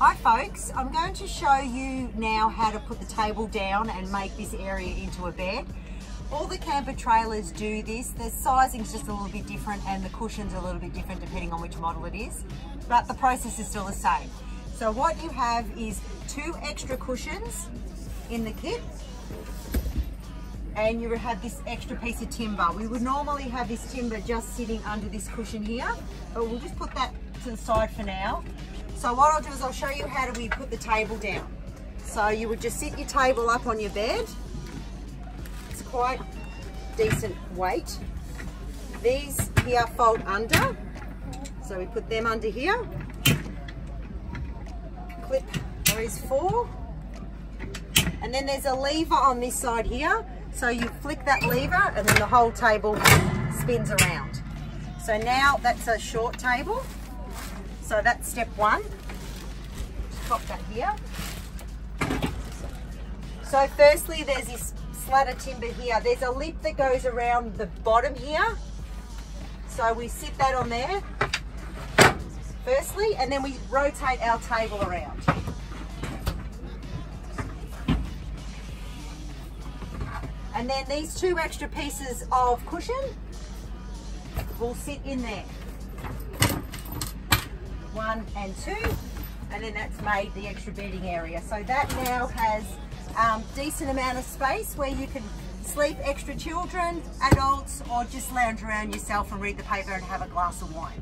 Hi folks, I'm going to show you now how to put the table down and make this area into a bed. All the camper trailers do this. The sizing is just a little bit different and the cushions are a little bit different depending on which model it is, but the process is still the same. So what you have is 2 extra cushions in the kit, and you have this extra piece of timber. We would normally have this timber just sitting under this cushion here, but we'll just put that to the side for now. So what I'll do is I'll show you how do we put the table down. So you would just sit your table up on your bed. It's quite decent weight. These here fold under. So we put them under here. Clip those 4. And then there's a lever on this side here. So you flick that lever and then the whole table spins around. So now that's a short table. So that's step 1. Just pop that here. So firstly, there's this slat of timber here. There's a lip that goes around the bottom here. So we sit that on there, firstly, and then we rotate our table around. And then these 2 extra pieces of cushion will sit in there. 1 and 2, and then that's made the extra bedding area. So that now has decent amount of space where you can sleep extra children, adults, or just lounge around yourself and read the paper and have a glass of wine.